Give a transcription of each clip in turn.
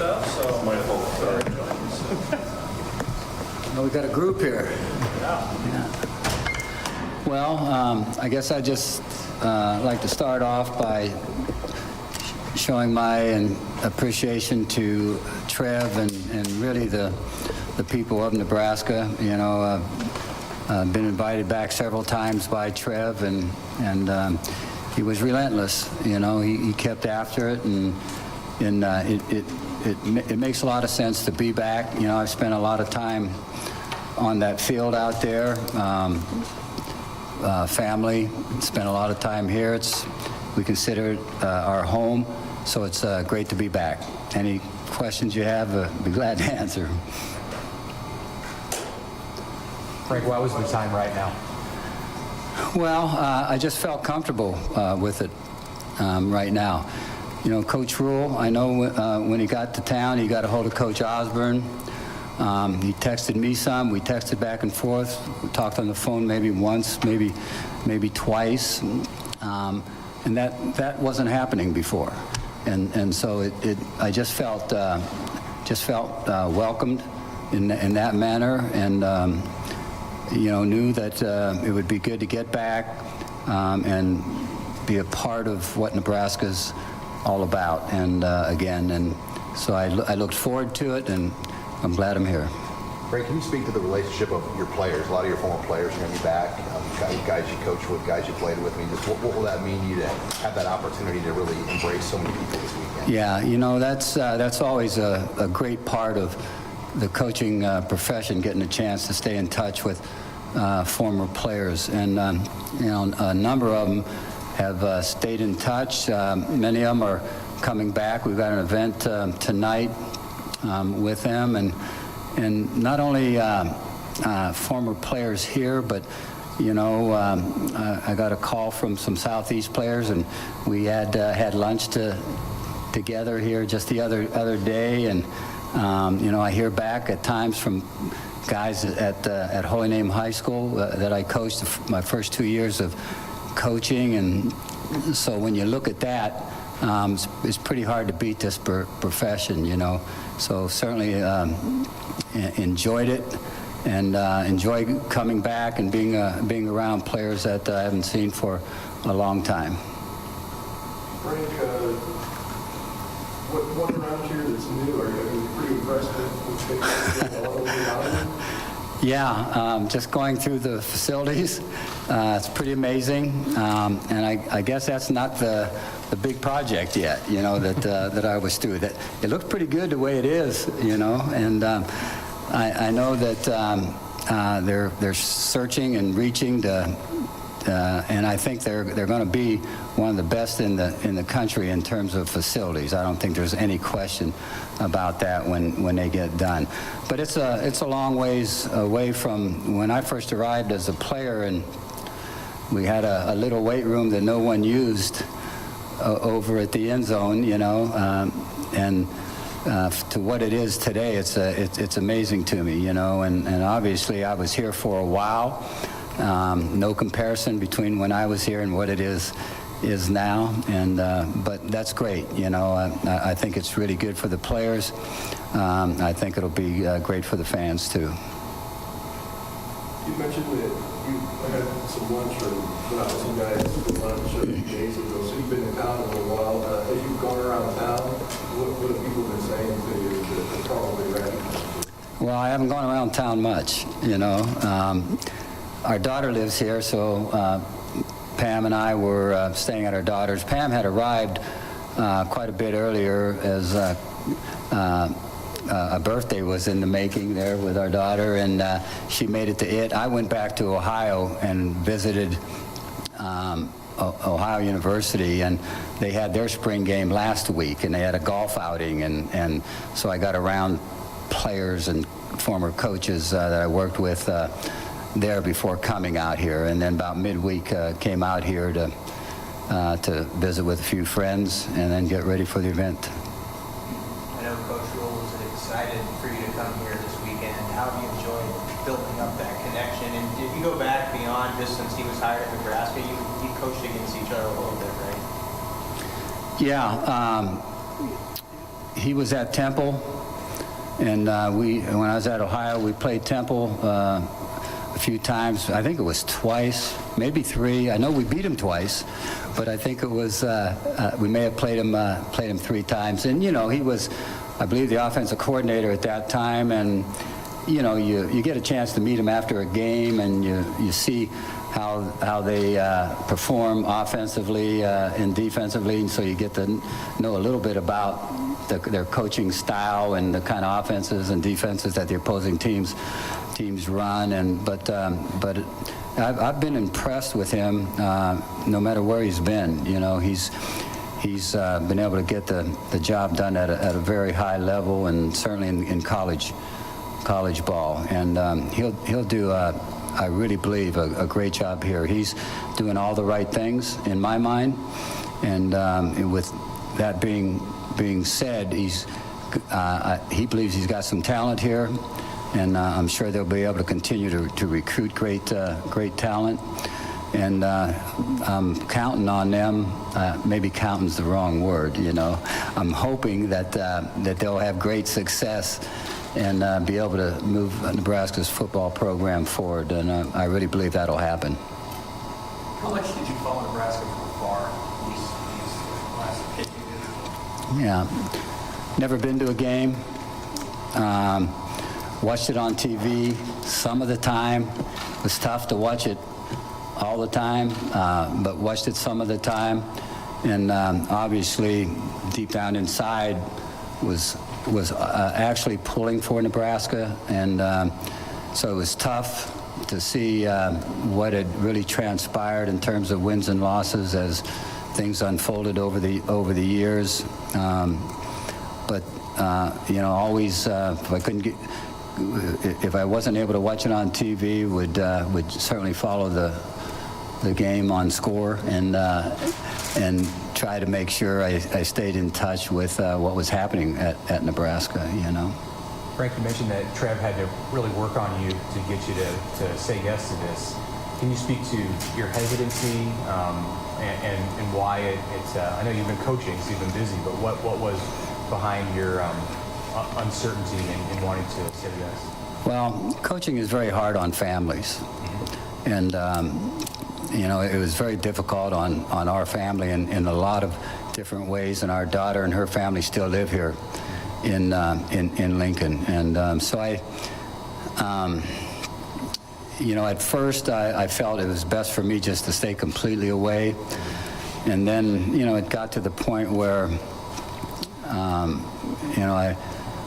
stuff. So My fault. Sorry. Well, we got a group here. Yeah. Well, I guess I'd just like to start off by showing my appreciation to Trev and really the people of Nebraska. You know, I've been invited back several times by Trev, and he was relentless. You know, he kept after it, and it makes a lot of sense to be back. You know, I've spent a lot of time on that field out there. Family, spent a lot of time here. We consider it our home, so it's great to be back. Any questions you have, be glad to answer. Frank, why was the time right now? Well, I just felt comfortable with it right now. You know, Coach Rule, I know when he got to town, he got a hold of Coach Osborne. He texted me some. We texted back and forth. We talked on the phone maybe once, maybe twice, and that wasn't happening before. And so I just felt welcomed in that manner, and you know, knew that it would be good to get back and be a part of what Nebraska's all about. And again, and so I looked forward to it, and I'm glad I'm here. Frank, can you speak to the relationship of your players? A lot of your former players are going to be back. Guys you coached with, guys you played with. I mean, just what will that mean to you to have that opportunity to really embrace so many people this weekend? Yeah, you know, that's always a great part of the coaching profession, getting a chance to stay in touch with former players. And, you know, a number of them have stayed in touch. Many of them are coming back. We've got an event tonight with them, and not only former players here, but you know, I got a call from some Southeast players, and we had lunch together here just the other day, and you know, I hear back at times from guys at Holy Name High School that I coached my first 2 years of coaching, and so when you look at that, it's pretty hard to beat this profession, you know. So certainly enjoyed it, and enjoy coming back and being around players that I haven't seen for a long time. Frank, what around here that's new? Are you pretty impressed with things all over the island? Yeah, just going through the facilities, it's pretty amazing, and I guess that's not the big project yet, you know, that I was through. That it looks pretty good the way it is, you know, and I know that they're searching and reaching to, and I think they're going to be one of the best in the country in terms of facilities. I don't think there's any question about that when they get done. But it's a long ways away from when I first arrived as a player, and we had a little weight room that no one used over at the end zone, you know, and to what it is today, it's amazing to me, you know, and obviously I was here for a while. No comparison between when I was here and what it is now, and but that's great, you know. I think it's really good for the players. I think it'll be great for the fans too. You mentioned that you had some lunch or went out with some guys for lunch a few days ago, so you've been in town a little while. As you've gone around town, what have people been saying to you that probably recognize you? Well, I haven't gone around town much, you know. Our daughter lives here, so Pam and I were staying at our daughter's. Pam had arrived quite a bit earlier as a birthday was in the making there with our daughter, and she made it to it. I went back to Ohio and visited Ohio University, and they had their spring game last week, and they had a golf outing, and so I got around players and former coaches that I worked with there before coming out here, and then about midweek came out here to visit with a few friends and then get ready for the event. I know Coach Rule was excited for you to come here this weekend. How have you enjoyed building up that connection? And if you go back beyond just since he was hired at Nebraska, you coached against each other a little bit, right? Yeah. he was at Temple, and when I was at Ohio, we played Temple a few times. I think it was twice, maybe 3. I know we beat him twice, but I think it was we may have played him 3 times. And you know, he was, I believe, the offensive coordinator at that time, and you know, you get a chance to meet him after a game, and you see how they perform offensively and defensively, and so you get to know a little bit about their coaching style and the kind of offenses and defenses that the opposing teams run. But I've been impressed with him no matter where he's been. You know, he's been able to get the job done at a very high level, and certainly in college ball. And he'll do, I really believe, a great job here. He's doing all the right things in my mind, and with that being said, he believes he's got some talent here, and I'm sure they'll be able to continue to recruit great talent. And I'm counting on them. Maybe counting's the wrong word, you know. I'm hoping that they'll have great success and be able to move Nebraska's football program forward. And I really believe that'll happen. How much did you follow Nebraska from afar these last 15 years? Yeah, never been to a game. Watched it on TV some of the time. It was tough to watch it all the time, but watched it some of the time. And obviously, deep down inside, was actually pulling for Nebraska. And so it was tough to see what had really transpired in terms of wins and losses as things unfolded over the years. But you know, always if I wasn't able to watch it on TV, would certainly follow the game on Score and try to make sure I stayed in touch with what was happening at Nebraska. You know. Frank, you mentioned that Trev had to really work on you to get you to say yes to this. Can you speak to your hesitancy and why it's? I know you've been coaching, so you've been busy, but what was behind your uncertainty in wanting to say yes? Well, coaching is very hard on families, and you know, it was very difficult on our family in a lot of different ways. And our daughter and her family still live here in Lincoln, and so you know, at first I felt it was best for me just to stay completely away, and then you know, it got to the point where you know,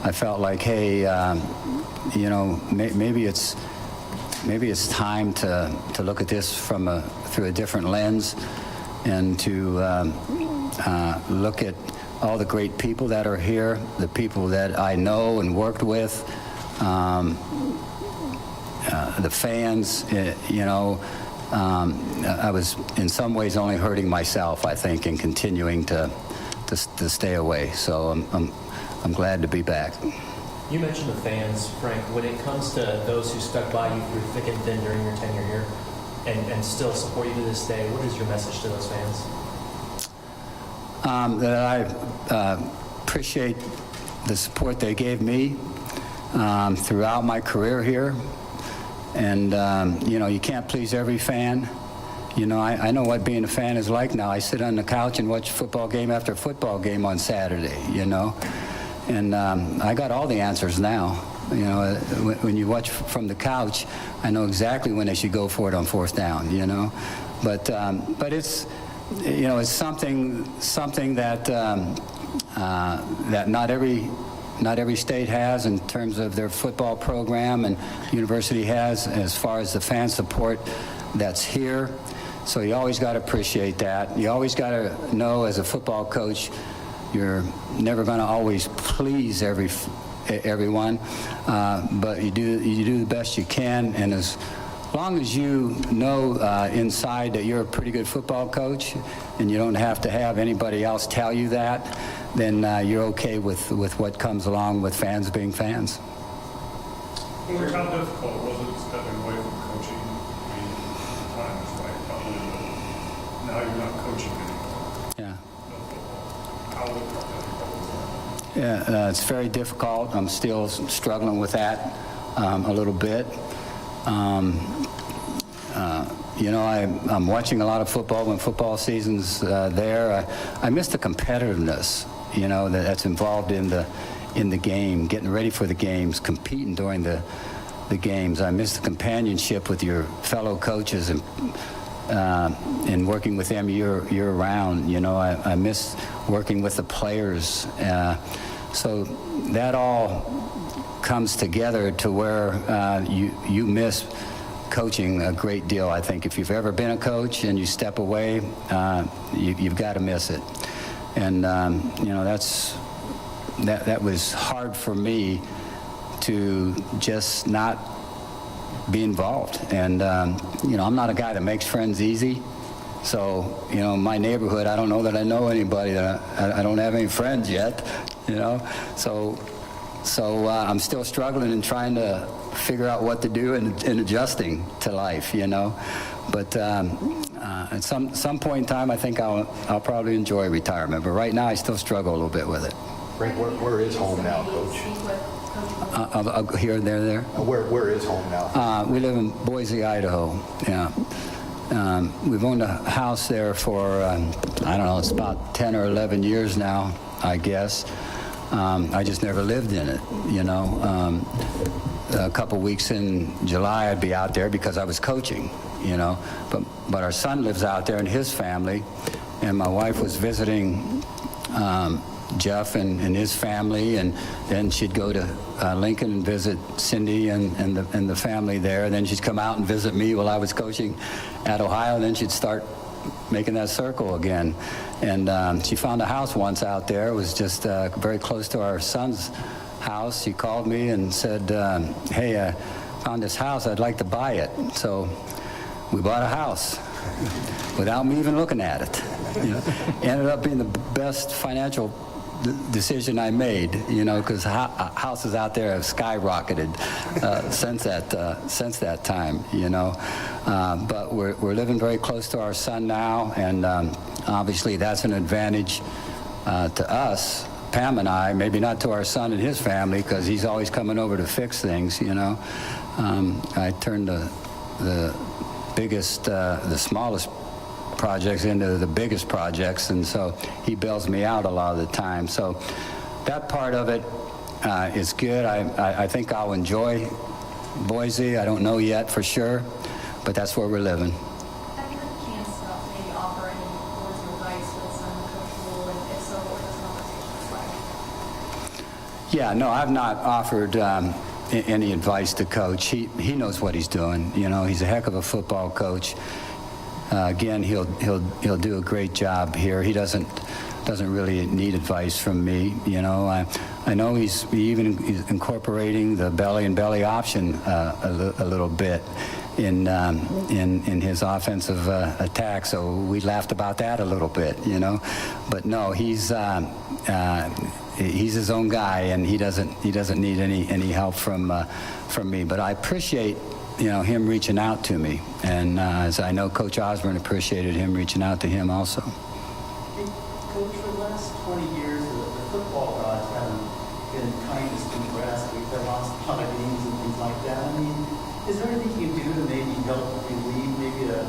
I felt like, hey, you know, maybe it's time to look at this through a different lens, and to look at all the great people that are here, the people that I know and worked with, the fans. You know, I was in some ways only hurting myself, I think, in continuing to stay away. So I'm glad to be back. You mentioned the fans, Frank. When it comes to those who stuck by you through thick and thin during your tenure here and still support you to this day, what is your message to those fans? That I appreciate the support they gave me throughout my career here. And, you know, you can't please every fan. You know, I know what being a fan is like now. I sit on the couch and watch football game after football game on Saturday, you know. And I got all the answers now. You know, when you watch from the couch, I know exactly when they should go for it on 4th down, you know. But it's, you know, it's something that that not every state has in terms of their football program, and university has as far as the fan support that's here. So you always got to appreciate that. You always got to know, as a football coach, you're never going to always please everyone, but you do the best you can. And as long as you know inside that you're a pretty good football coach, and you don't have to have anybody else tell you that, then you're okay with what comes along with fans being fans. How difficult was it stepping away from coaching? I mean, times like probably now you're not coaching anymore. Yeah. No football. How difficult was that? It's very difficult. I'm still struggling with that a little bit. You know, I'm watching a lot of football when football season's there. I miss the competitiveness, you know, that's involved in the game, getting ready for the games, competing during the games. I miss the companionship with your fellow coaches and working with them year round. You know, I miss working with the players. So that all comes together to where you miss coaching a great deal. I think if you've ever been a coach and you step away, you've got to miss it. And you know, that was hard for me to just not be involved. And you know, I'm not a guy that makes friends easy. So, you know, my neighborhood, I don't know that I know anybody. I don't have any friends yet, you know. So I'm still struggling and trying to figure out what to do and adjusting to life, you know. But at some point in time, I think I'll probably enjoy retirement. But right now, I still struggle a little bit with it. Frank, where is home now, Coach? Here, there. Where is home now? We live in Boise, Idaho. Yeah. We've owned a house there for, I don't know, it's about 10 or 11 years now, I guess. I just never lived in it, you know. A couple weeks in July, I'd be out there because I was coaching, you know. But our son lives out there and his family, and my wife was visiting Jeff and his family, and then she'd go to Lincoln and visit Cindy and the family there. And then she'd come out and visit me while I was coaching at Ohio, and then she'd start making that circle again. And she found a house once out there. It was just very close to our son's house. She called me and said, hey, I found this house. I'd like to buy it. So we bought a house without me even looking at it. You know, ended up being the best financial decision I made, you know, because houses out there have skyrocketed since that time, you know. But we're living very close to our son now, and obviously that's an advantage to us, Pam and I, maybe not to our son and his family, because he's always coming over to fix things, you know. I turned the biggest, the smallest projects into the biggest projects, and so he bails me out a lot of the time. So that part of it is good. I think I'll enjoy Boise. I don't know yet for sure, but that's where we're living. Have you had a chance to maybe offer any words of advice with some Coach Rule, and if so, what does conversation like? Yeah, no, I've not offered any advice to Coach. He knows what he's doing. You know, he's a heck of a football coach. Again, he'll do a great job here. He doesn't really need advice from me. You know, I know he's incorporating the belly and belly option a little bit in his offensive attack. So we laughed about that a little bit. You know, but no, he's his own guy, and he doesn't need any help from me. But I appreciate, you know, him reaching out to me, and as I know Coach Osborne appreciated him reaching out to him also. Hey, Coach, for the last 20 years, the football gods haven't been kindest to Nebraska. We've lost a lot of games and things like that. I mean, is there anything you can do to maybe help relieve maybe the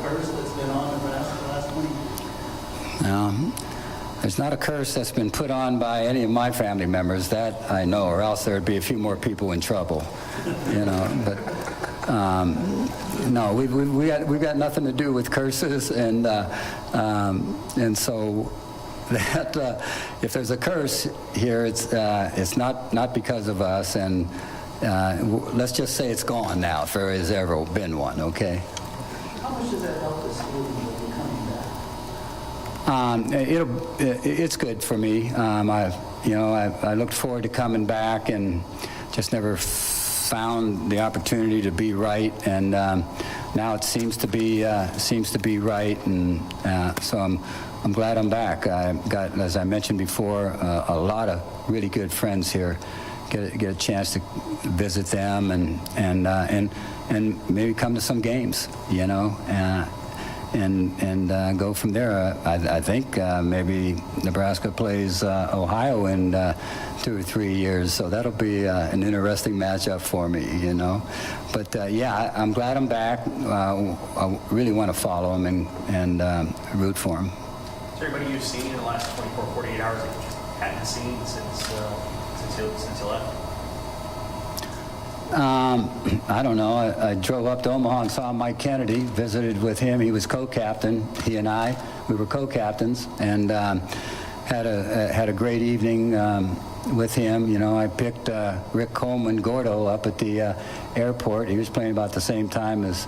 curse that's been on Nebraska the last 20 years? There's not a curse that's been put on by any of my family members, that I know, or else there'd be a few more people in trouble, you know. But no, we've got nothing to do with curses, and so that if there's a curse here, it's not because of us, and let's just say it's gone now, if there has ever been one. Okay. How much does that help us moving and coming back? It's good for me. I looked forward to coming back and just never found the opportunity to be right. And now it seems to be right. And so I'm glad I'm back. I got, as I mentioned before, a lot of really good friends here. Get a chance to visit them and maybe come to some games. You know. and go from there. I think maybe Nebraska plays Ohio in 2 or 3 years, so that'll be an interesting matchup for me, you know. But yeah, I'm glad I'm back. I really want to follow him and root for him. Is there anybody you've seen in the last 24, 48 hours that you just hadn't seen since you left? I don't know. I drove up to Omaha and saw Mike Kennedy, visited with him. He was co-captain. He and we were co-captains, and had a great evening with him. You know, I picked Rick Coleman Gordo up at the airport. He was playing about the same time as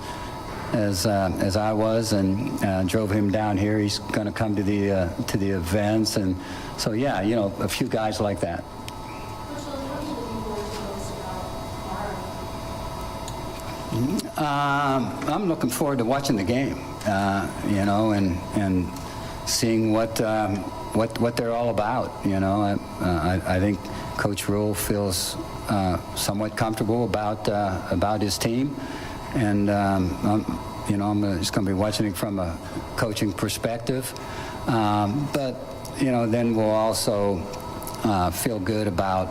I was, and drove him down here. He's going to come to the events, and so yeah, you know, a few guys like that. I'm looking forward to watching the game, you know, and seeing what they're all about. You know, I think Coach Rule feels somewhat comfortable about his team, and you know, I'm just going to be watching it from a coaching perspective. But you know, then we'll also feel good about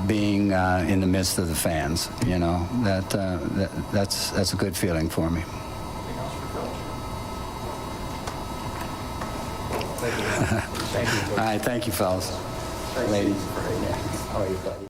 being in the midst of the fans. You know, that's a good feeling for me. Thank you. All right, thank you, fellas. Ladies. How are you, buddy?